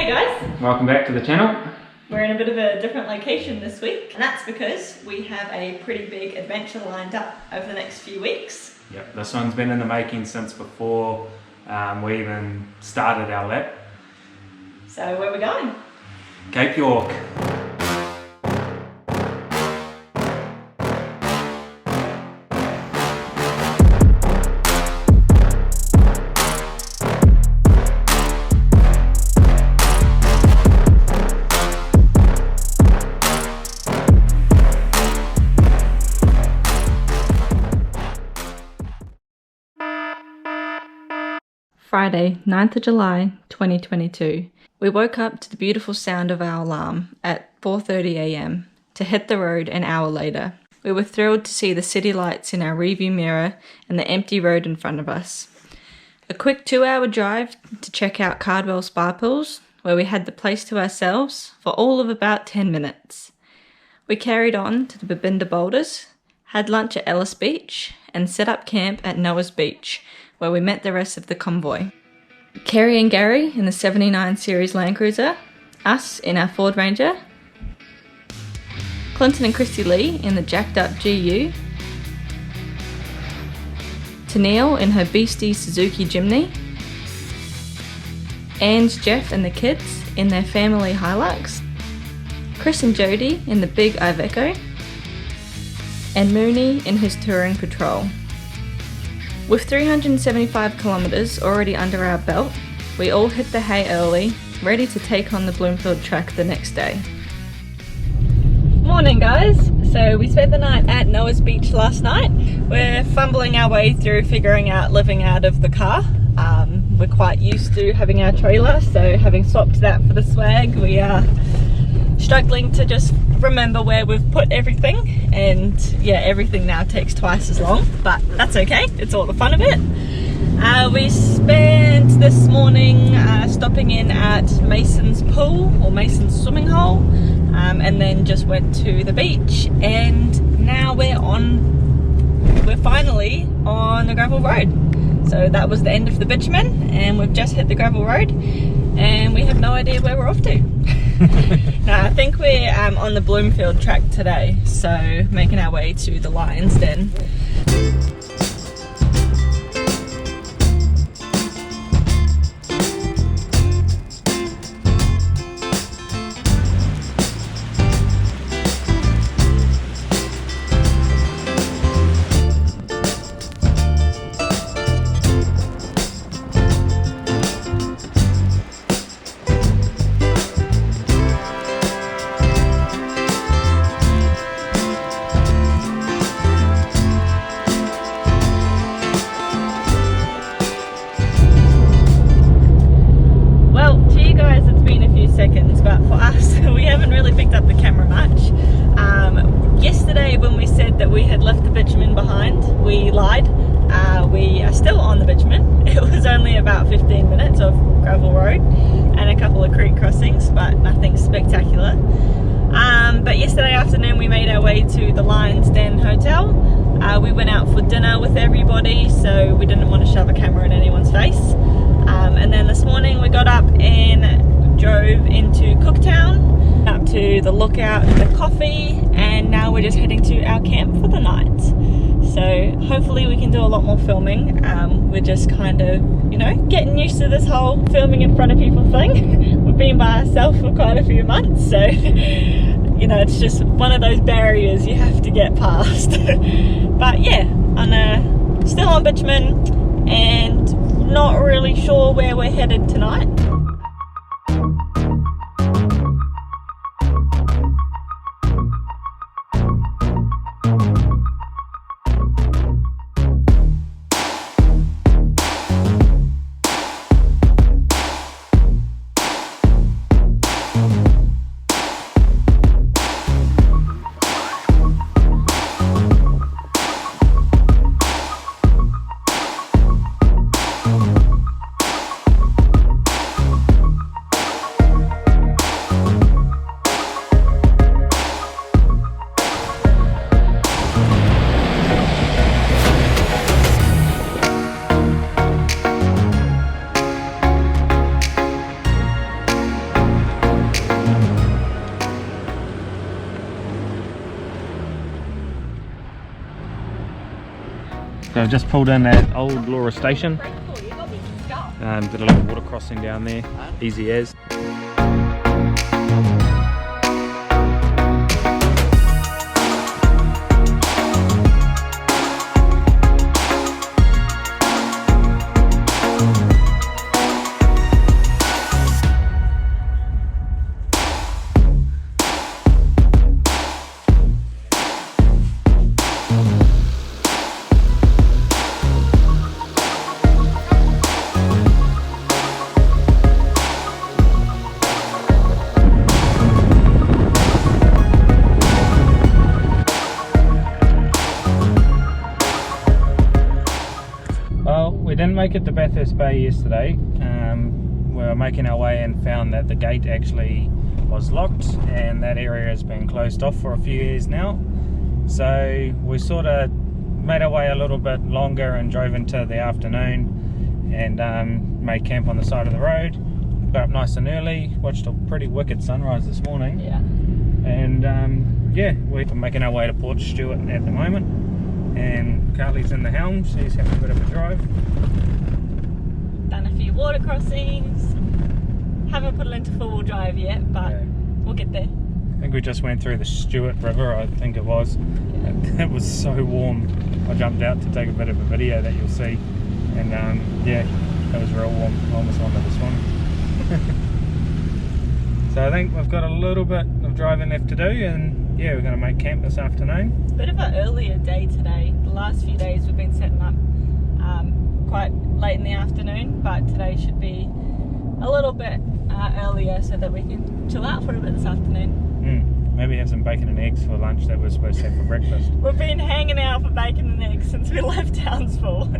Hey guys! Welcome back to the channel. We're in a bit of a different location this week, and that's because we have a pretty big adventure lined up over the next few weeks. Yep, this one's been in the making since before we even started our lap. So where are we going? Cape York. Friday, 9th of July, 2022. We woke up to the beautiful sound of our alarm at 4:30 a.m. to hit the road an hour later. We were thrilled to see the city lights in our rearview mirror and the empty road in front of us. A quick 2-hour drive to check out Cardwell Spa Pools, where we had the place to ourselves for all of about 10 minutes. We carried on to the Babinda Boulders, had lunch at Ellis Beach, and set up camp at Noah's Beach, where we met the rest of the convoy. Kerry and Gary in the 79 Series Land Cruiser, us in our Ford Ranger, Clinton and Christy Lee in the jacked up GU, Tennille in her beastie Suzuki Jimny, and Jeff and the kids in their family Hilux, Chris and Jody in the big Iveco, and Mooney in his touring patrol. With 375 kilometres already under our belt, we all hit the hay early, ready to take on the Bloomfield track the next day. Morning guys! So we spent the night at Noah's Beach last night. We're fumbling our way through figuring out living out of the car. We're quite used to having our trailer, so having swapped that for the swag, we are struggling to just remember where we've put everything, and yeah, everything now takes twice as long, but that's okay, it's all the fun of it. We spent this morning stopping in at Mason's pool, or Mason's swimming hole, and then just went to the beach, and now we're finally on the gravel road. So that was the end of the bitumen, and we've just hit the gravel road, and we have no idea where we're off to. Now, I think we're on the Bloomfield track today, so making our way to the Lion's Den. Seconds, but for us, we haven't really picked up the camera much. Yesterday when we said that we had left the bitumen behind, we lied. We are still on the bitumen. It was only about 15 minutes of gravel road and a couple of creek crossings, but nothing spectacular. But yesterday afternoon we made our way to the Lion's Den Hotel. We went out for dinner with everybody, so we didn't want to shove a camera in anyone's face. And then this morning we got up and drove into Cooktown, up to the Lookout and the coffee, and now we're just heading to our camp for the night. So hopefully we can do a lot more filming. We're just kind of, you know, getting used to this whole filming in front of people thing. We've been by ourselves for quite a few months, so you know, it's just one of those barriers you have to get past. But yeah, I'm still on bitumen and not really sure where we're headed tonight. So I've just pulled in at Old Laura Station. Got a little water crossing down there, easy as. We didn't make it to Bathurst Bay yesterday. We were making our way and found that the gate actually was locked and that area has been closed off for a few years now. So we sort of made our way a little bit longer and drove into the afternoon and made camp on the side of the road. Got up nice and early, watched a pretty wicked sunrise this morning. Yeah. And yeah, we're making our way to Port Stewart at the moment. And Carly's in the helm, she's having a bit of a drive. Done a few water crossings. Haven't put it into four-wheel drive yet, but Yeah. we'll get there. I think we just went through the Stewart River, I think it was. It was so warm. I jumped out to take a bit of a video that you'll see. And yeah, it was real warm. I almost wanted this one. So I think we've got a little bit of driving left to do, and yeah, we're going to make camp this afternoon. Bit of an earlier day today. The last few days we've been setting up quite late in the afternoon, but today should be a little bit earlier so that we can chill out for a bit this afternoon. Maybe have some bacon and eggs for lunch that we're supposed to have for breakfast. We've been hanging out for bacon and eggs since we left Townsville.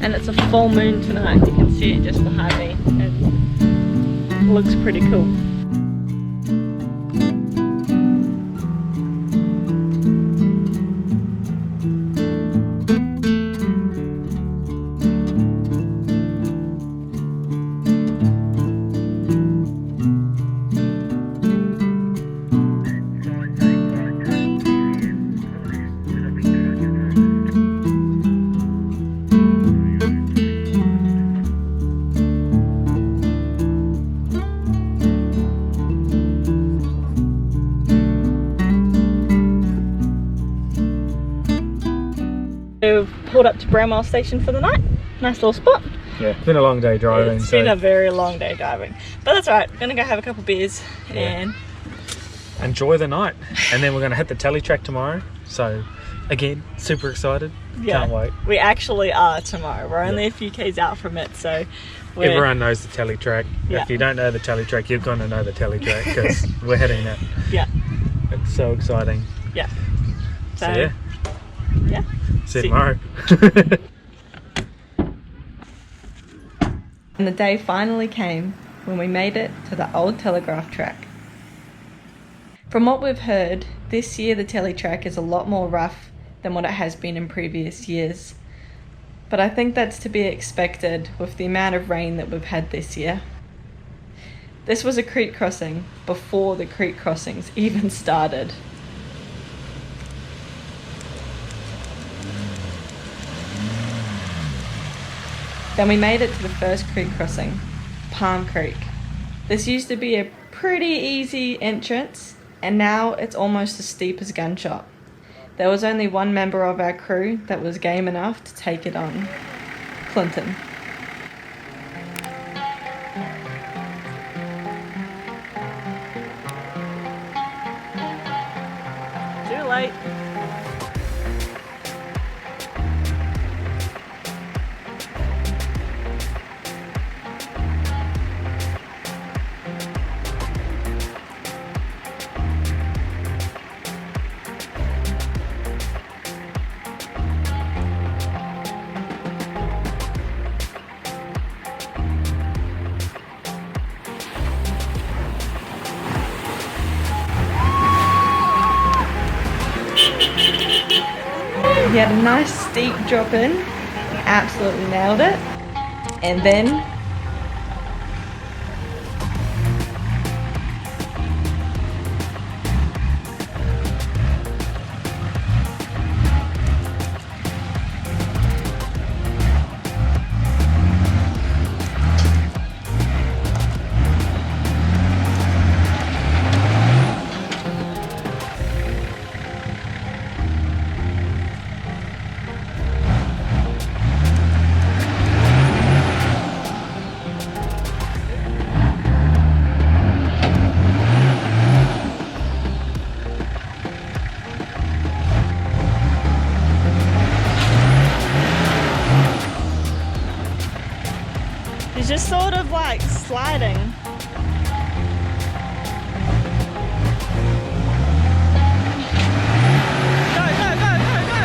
And it's a full moon tonight. You can see it just behind me. It looks pretty cool. We've pulled up to Bramwell Station for the night. Nice little spot. Yeah, it's been a long day driving. It's been a very long day driving. But that's alright. We're going to go have a couple beers and enjoy the night. And then we're going to hit the TELE track tomorrow. So, again, super excited. Can't wait. We actually are tomorrow. We're only a few k's out from it, so everyone knows the TELE track. Yeah. If you don't know the TELE track, you're going to know the TELE track because we're hitting it. Yeah. It's so exciting. Yeah. So yeah. Yeah. See you tomorrow. And the day finally came when we made it to the Old Telegraph Track. From what we've heard, this year the TELE track is a lot more rough than what it has been in previous years. But I think that's to be expected with the amount of rain that we've had this year. This was a creek crossing before the creek crossings even started. Then we made it to the first creek crossing, Palm Creek. This used to be a pretty easy entrance, and now it's almost as steep as Gunshot. There was only one member of our crew that was game enough to take it on, Clinton. Too late. he had a nice steep drop in. Absolutely nailed it. And then he's just sort of like sliding. Go, go, go, go, go!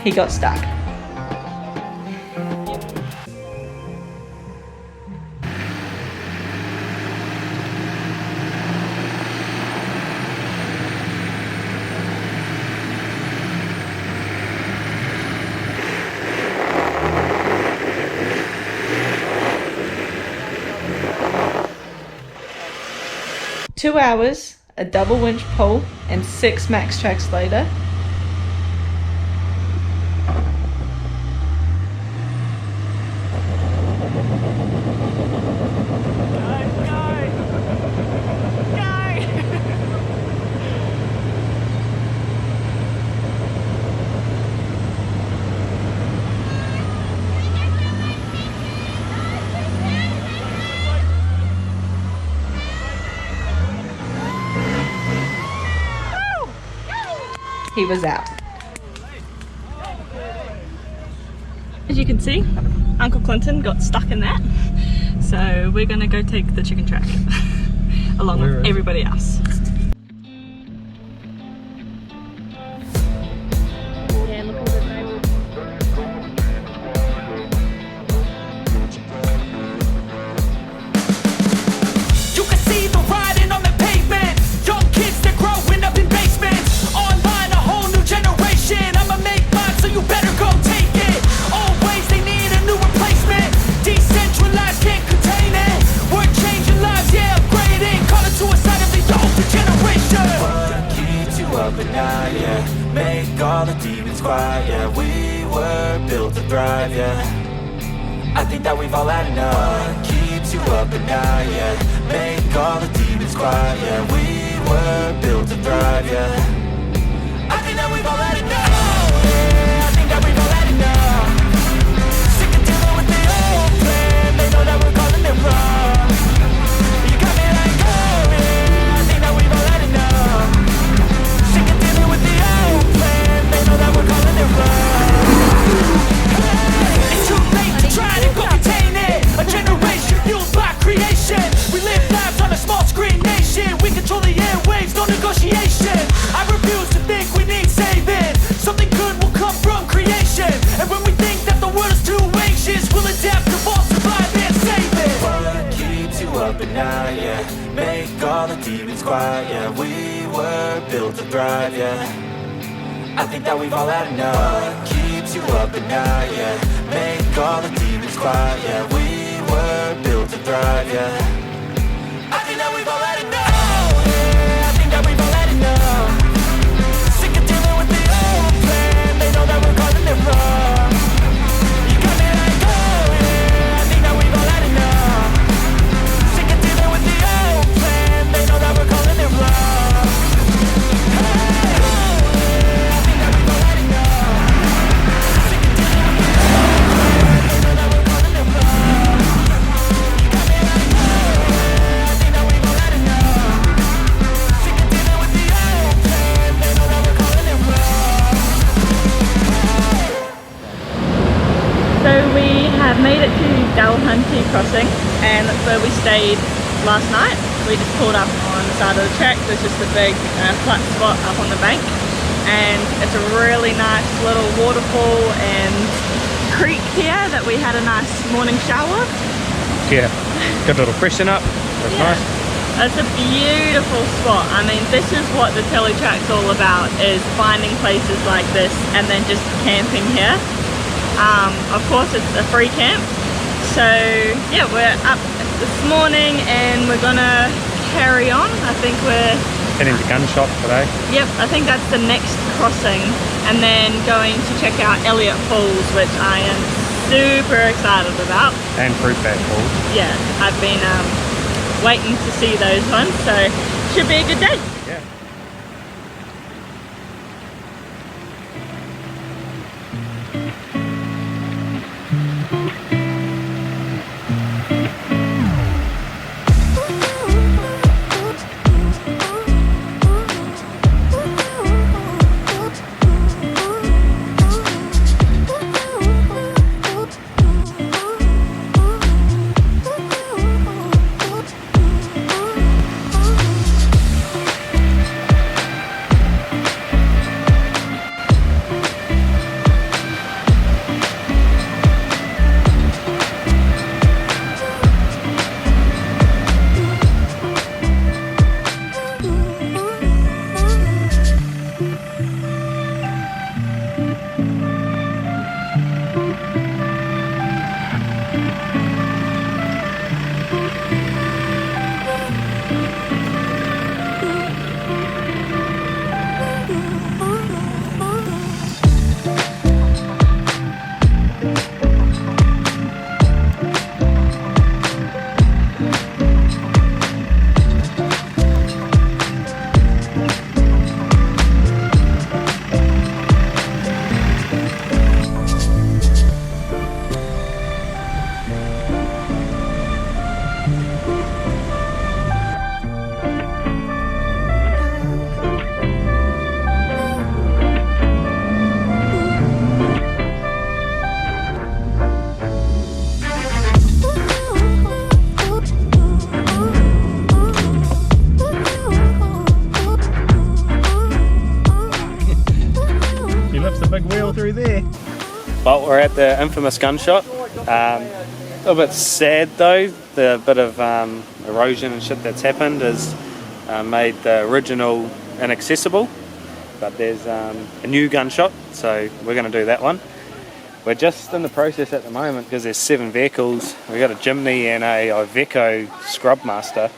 He got stuck. Two hours, a double winch pull, and 6 max tracks later, he was out. As you can see, Uncle Clinton got stuck in that. So we're gonna go take the chicken track along with everybody else. All the demons quiet, yeah. We were built to thrive, yeah. I think that we've all had enough. What keeps you up at night, yeah. Make all the demons quiet, yeah. We were built to thrive, yeah. I think that we've all had enough, yeah. I think that we've all had enough. Sick of dealing with the old plan. They know that we're calling it wrong. You got me like, oh yeah. I think that we've all had enough. Sick of dealing with the old plan. They know that we're calling it right. It's too late to try to go contain it. A generation fueled by creation. We live lives on a small screen nation. We control the airwaves, no negotiation. I refuse to think we need saving. Something good will come from creation. And when we think that the world is too anxious, we'll adapt, evolve, survive, and save it. What keeps you up at night, yeah. Make all the demons quiet, yeah. We were built to thrive, yeah. I think that we've all had enough. What keeps you up at night, yeah. Make all the demons quiet, yeah. We were built to thrive, yeah. I think that we've all had enough, yeah. I think that we've all had enough. Sick of dealing with the old plan. They know that we're calling it wrong. You got me like, oh yeah. I think that we've all had enough. Sick of dealing with the old plan. They know that we're calling it wrong. Made it to Dalhunty Crossing, and that's where we stayed last night. We just pulled up on side of the track. There's just a big flat spot up on the bank, and it's a really nice little waterfall and creek here that we had a nice morning shower. Yeah, good little freshen up. That's nice. It's a beautiful spot. I mean, this is what the TELE Track's all about, is finding places like this and then just camping here. Of course, it's a free camp. So yeah, we're up this morning and we're gonna carry on. I think we're Heading to Gunshot today. Yep, I think that's the next crossing, and then going to check out Elliott Falls, which I am super excited about. And Fruitbat Falls. Yeah, I've been waiting to see those ones, so should be a good day. Yeah. Through there. Well, we're at the infamous Gunshot. A little bit sad though, the bit of erosion and shit that's happened has made the original inaccessible, but there's a new Gunshot, so we're going to do that one. We're just in the process at the moment because there's 7 vehicles. We've got a Jimny and a Iveco Scrub Master.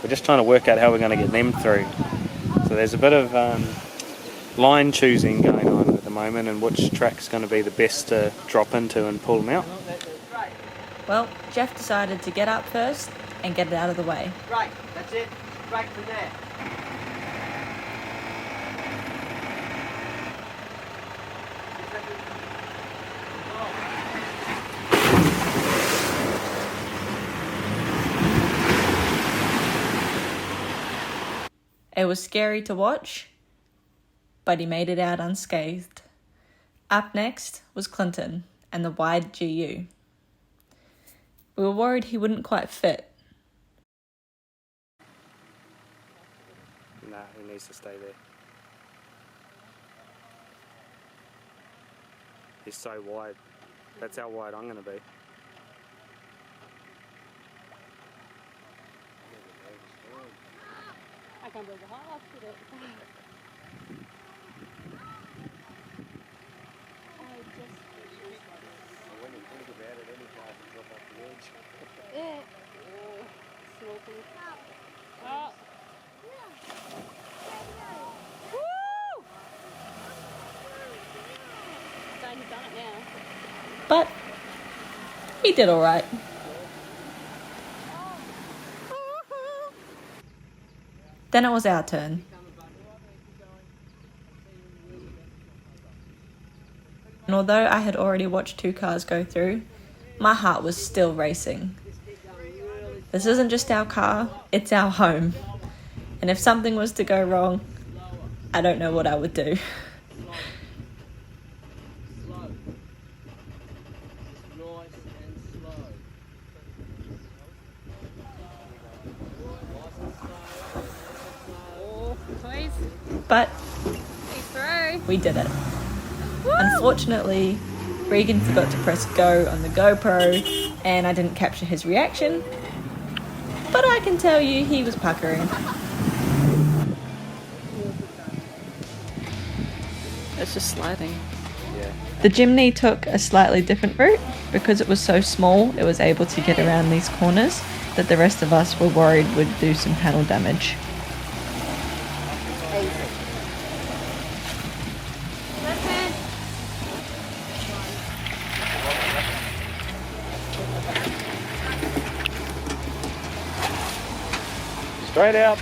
We're just trying to work out how we're going to get them through. So there's a bit of line choosing going on at the moment, and which track's going to be the best to drop into and pull them out. Well, Jeff decided to get up first and get it out of the way. Right, that's it. Right from there. It was scary to watch, but he made it out unscathed. Up next was Clinton and the wide GU. We were worried he wouldn't quite fit. Nah, he needs to stay there. He's so wide. That's how wide I'm going to be. I can't believe the hot with it. When you think about it, any car can drop off the edge. Yeah. Smoking. Oh. Woo! Saying he's done it now. But he did all right. Then it was our turn. And although I had already watched 2 cars go through, my heart was still racing. This isn't just our car, it's our home. And if something was to go wrong, I don't know what I would do. Please. But He's through. we did it. Unfortunately, Regan forgot to press go on the GoPro and I didn't capture his reaction. But I can tell you he was puckering. It's just sliding. The Jimny took a slightly different route. Because it was so small, it was able to get around these corners that the rest of us were worried would do some panel damage. Straight out.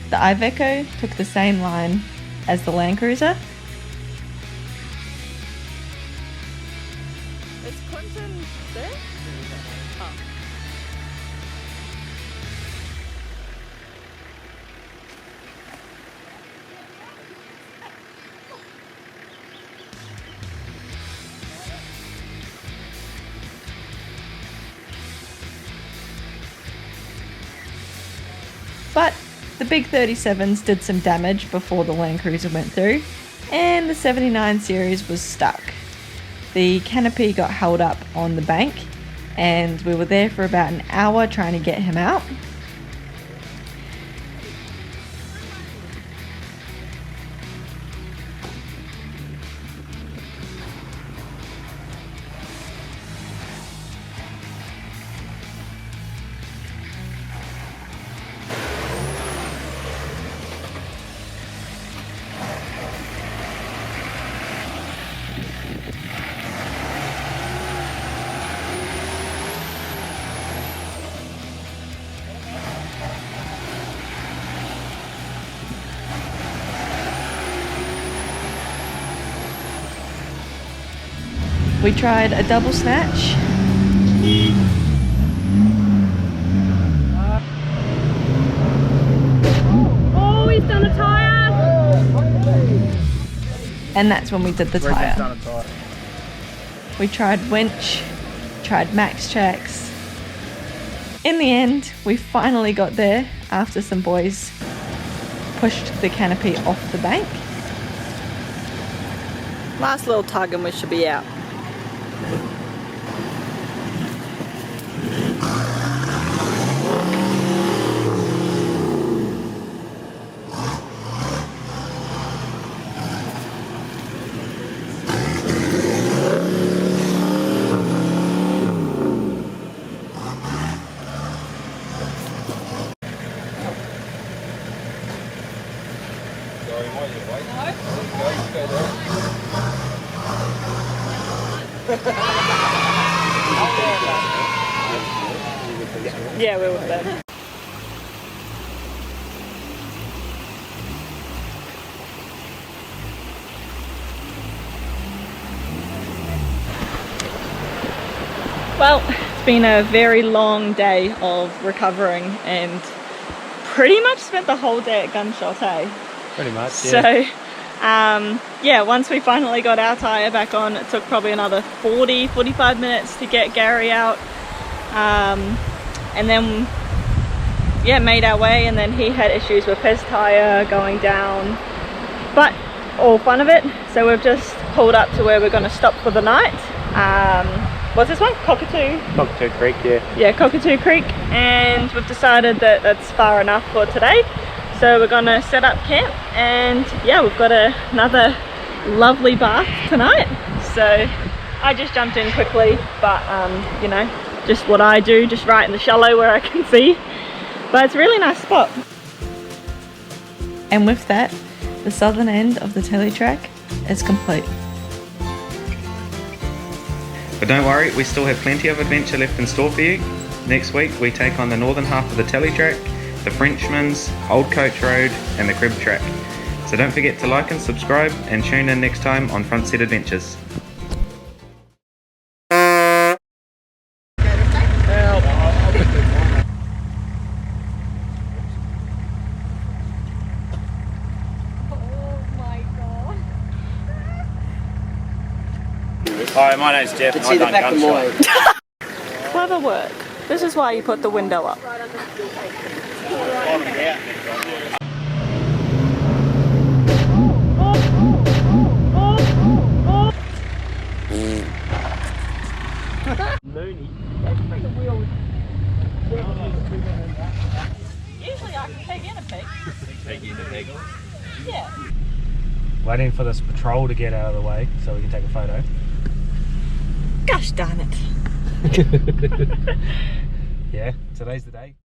The Iveco took the same line as the Land Cruiser. Is Quentin there? Oh. But the big 37s did some damage before the Land Cruiser went through, and the 79 series was stuck. The canopy got held up on the bank, and we were there for about an hour trying to get him out. We tried a double snatch. Oh, he's done a tyre! And that's when we did the Regan's tyre. done a tyre. We tried winch, tried max checks. In the end, we finally got there after some boys pushed the canopy off the bank. Last little tug and we should be out. Yeah, we were there. Well, it's been a very long day of recovering and pretty much spent the whole day at Gunshot, eh? Pretty much, So, yeah, once we finally got our tyre back on, it took probably another 40-45 minutes to get Gary out. And then, yeah, made our way, and then he had issues with his tyre going down. But all fun of it. So we've just pulled up to where we're going to stop for the night. What's this one? Cockatoo? Cockatoo Creek, yeah. Yeah, Cockatoo Creek. And we've decided that that's far enough for today. So we're going to set up camp, and yeah, we've got another lovely bath tonight. So I just jumped in quickly, but you know, just what I do, just right in the shallow where I can see. But it's a really nice spot. And with that, the southern end of the TELE track is complete. But don't worry, we still have plenty of adventure left in store for you. Next week we take on the northern half of the TELE track, the Frenchman's, Old Coach Road and the Crib track. So don't forget to like and subscribe, and tune in next time on Front Seat Adventures. Oh my god. Hi, my name's Jeff. Let's and see I the done back of gunshot. mine. Clever work. This is why you put the window up. Usually I can peg in a pig. Peg in the peg. Yeah. Waiting for this patrol to get out of the way so we can take a photo. Gosh darn it. Yeah, today's the day.